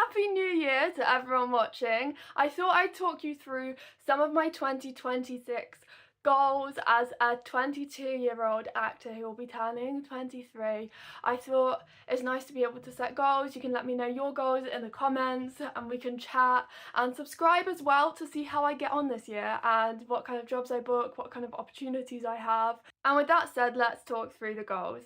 Happy New Year to everyone watching. I thought I'd talk you through some of my 2026 goals as a 22-year-old actor who will be turning 23. I thought it's nice to be able to set goals. You can let me know your goals in the comments and we can chat, and subscribe as well to see how I get on this year and what kind of jobs I book, what kind of opportunities I have. And with that said, let's talk through the goals.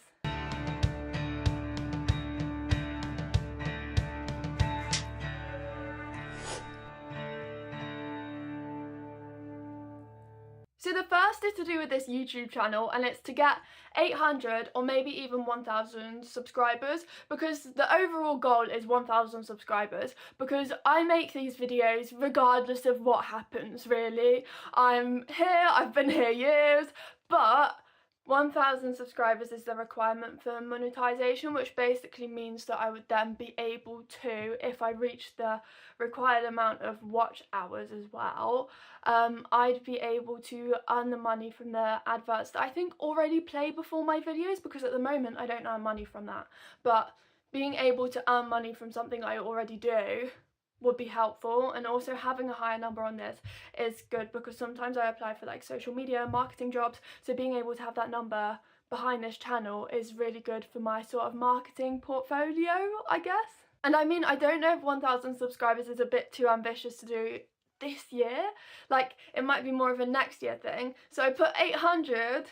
So the first is to do with this YouTube channel, and it's to get 800 or maybe even 1,000 subscribers, because the overall goal is 1,000 subscribers, because I make these videos regardless of what happens, really. I'm here, I've been here years, but 1,000 subscribers is the requirement for monetization, which basically means that I would then be able to, if I reach the required amount of watch hours as well, I'd be able to earn the money from the adverts that I think already play before my videos, because at the moment I don't earn money from that. But being able to earn money from something I already do would be helpful, and also having a higher number on this is good, because sometimes I apply for like social media marketing jobs, so being able to have that number behind this channel is really good for my sort of marketing portfolio, I guess. And I mean, I don't know if 1,000 subscribers is a bit too ambitious to do this year, like it might be more of a next year thing, so I put 800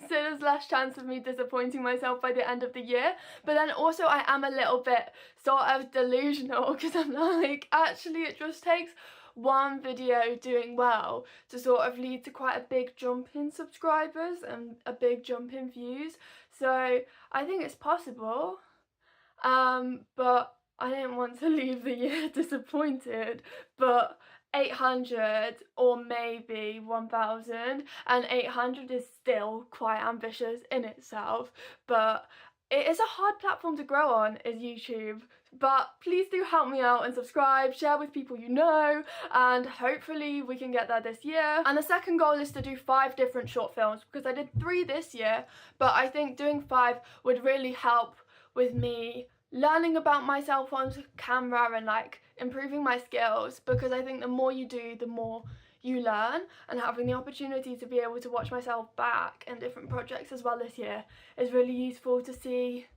so there's less chance of me disappointing myself by the end of the year. But then also I am a little bit sort of delusional, because I'm like, actually it just takes one video doing well to sort of lead to quite a big jump in subscribers and a big jump in views, so I think it's possible, but I didn't want to leave the year disappointed. But 800 or maybe 1,000, and 800 is still quite ambitious in itself, but it is a hard platform to grow on, is YouTube. But please do help me out and subscribe, share with people you know, and hopefully we can get there this year. And the second goal is to do 5 different short films, because I did 3 this year, but I think doing 5 would really help with me learning about myself on camera and like improving my skills, because I think the more you do, the more you learn, and having the opportunity to be able to watch myself back in different projects as well this year is really useful to see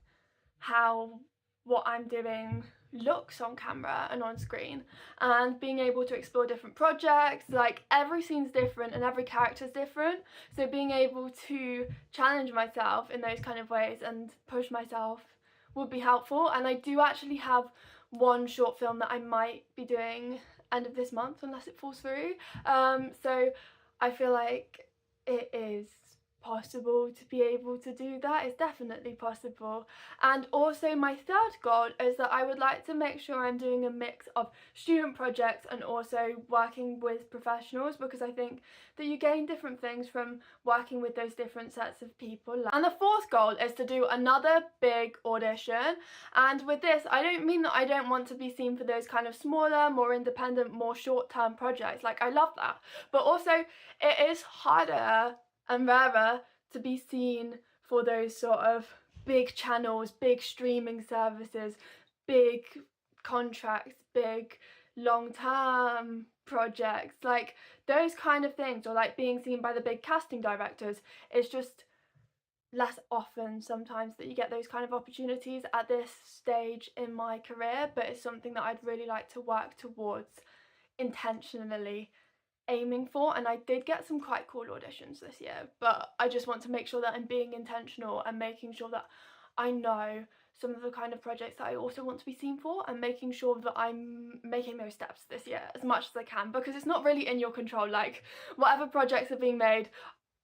how what I'm doing looks on camera and on screen, and being able to explore different projects. Like every scene's different and every character's different, so being able to challenge myself in those kind of ways and push myself would be helpful. And I do actually have one short film that I might be doing end of this month, unless it falls through, so I feel like it is possible to be able to do that. It's definitely possible. And also my third goal is that I would like to make sure I'm doing a mix of student projects and also working with professionals, because I think that you gain different things from working with those different sets of people. And the fourth goal is to do another big audition, and with this I don't mean that I don't want to be seen for those kind of smaller, more independent, more short-term projects. Like I love that, but also it is harder and rarer to be seen for those sort of big channels, big streaming services, big contracts, big long-term projects, like those kind of things, or like being seen by the big casting directors. It's just less often sometimes that you get those kind of opportunities at this stage in my career, but it's something that I'd really like to work towards intentionally aiming for. And I did get some quite cool auditions this year, but I just want to make sure that I'm being intentional and making sure that I know some of the kind of projects that I also want to be seen for, and making sure that I'm making those steps this year as much as I can, because it's not really in your control. Like whatever projects are being made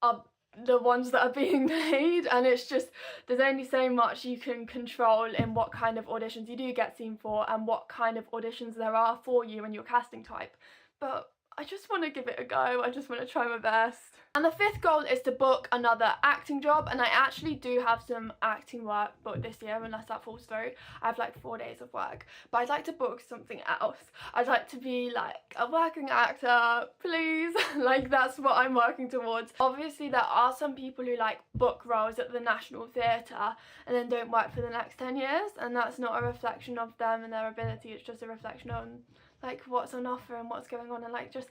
are the ones that are being made, and it's just, there's only so much you can control in what kind of auditions you do get seen for and what kind of auditions there are for you and your casting type. But I just want to give it a go. I just want to try my best. And the fifth goal is to book another acting job, and I actually do have some acting work booked this year, unless that falls through. I have like 4 days of work, but I'd like to book something else. I'd like to be like a working actor, please. Like, that's what I'm working towards. Obviously there are some people who like book roles at the National Theatre and then don't work for the next 10 years, and that's not a reflection of them and their ability, it's just a reflection on like what's on offer and what's going on, and like just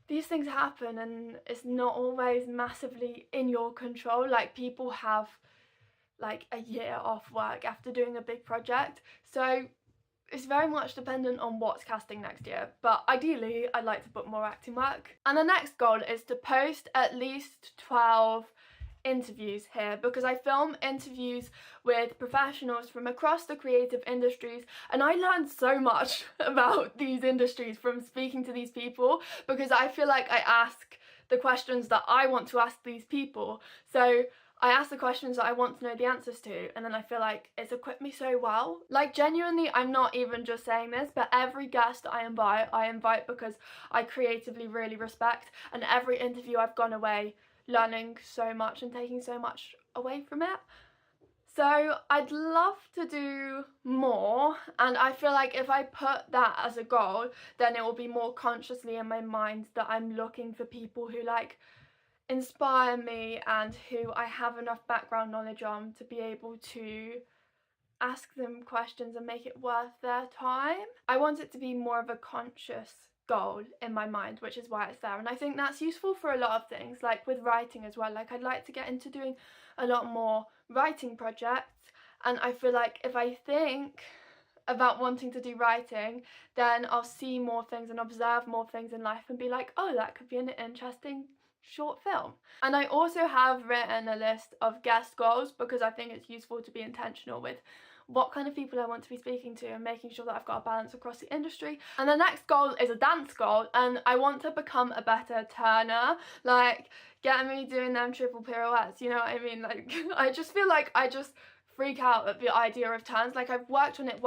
these things happen and it's not always massively in your control. Like, people have like a year off work after doing a big project, so it's very much dependent on what's casting next year, but ideally I'd like to book more acting work. And the next goal is to post at least 12 interviews here, because I film interviews with professionals from across the creative industries, and I learned so much about these industries from speaking to these people, because I feel like I ask the questions that I want to ask these people. So I ask the questions that I want to know the answers to, and then I feel like it's equipped me so well. Like, genuinely, I'm not even just saying this, but every guest I invite because I creatively really respect, and every interview I've gone away learning so much and taking so much away from it. So I'd love to do more, and I feel like if I put that as a goal, then it will be more consciously in my mind that I'm looking for people who like inspire me and who I have enough background knowledge on to be able to ask them questions and make it worth their time. I want it to be more of a conscious goal in my mind, which is why it's there, and I think that's useful for a lot of things, like with writing as well. Like, I'd like to get into doing a lot more writing projects, and I feel like if I think about wanting to do writing, then I'll see more things and observe more things in life and be like, oh, that could be an interesting short film. And I also have written a list of guest goals, because I think it's useful to be intentional with what kind of people I want to be speaking to and making sure that I've got a balance across the industry. And the next goal is a dance goal, and I want to become a better turner. Like, get me doing them triple pirouettes, you know what I mean? Like, I just feel like I just freak out at the idea of turns. Like, I've worked on it.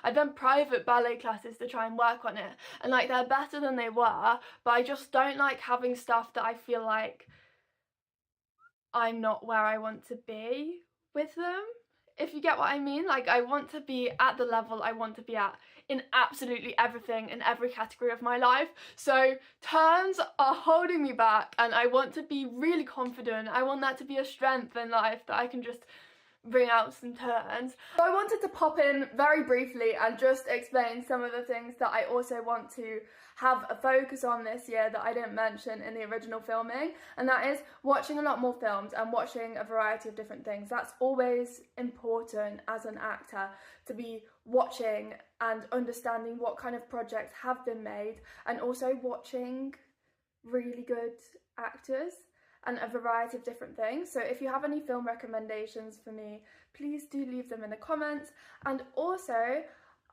I've done private ballet classes to try and work on it, and like, they're better than they were, but I just don't like having stuff that I feel like I'm not where I want to be with them, if you get what I mean. Like, I want to be at the level I want to be at in absolutely everything, in every category of my life. So turns are holding me back, and I want to be really confident. I want that to be a strength in life, that I can just bring out some turns. So I wanted to pop in very briefly and just explain some of the things that I also want to have a focus on this year that I didn't mention in the original filming, and that is watching a lot more films and watching a variety of different things. That's always important as an actor, to be watching and understanding what kind of projects have been made, and also watching really good actors and a variety of different things. So if you have any film recommendations for me, please do leave them in the comments. And also,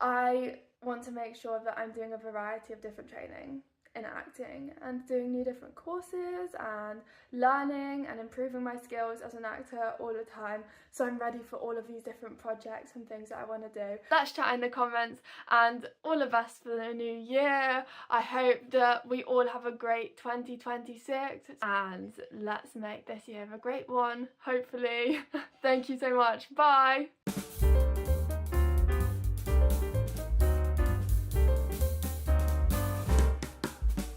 I want to make sure that I'm doing a variety of different training in acting and doing new different courses and learning and improving my skills as an actor all the time, so I'm ready for all of these different projects and things that I want to do. Let's chat in the comments, and all the best for the new year. I hope that we all have a great 2026, and let's make this year a great one, hopefully. Thank you so much. Bye.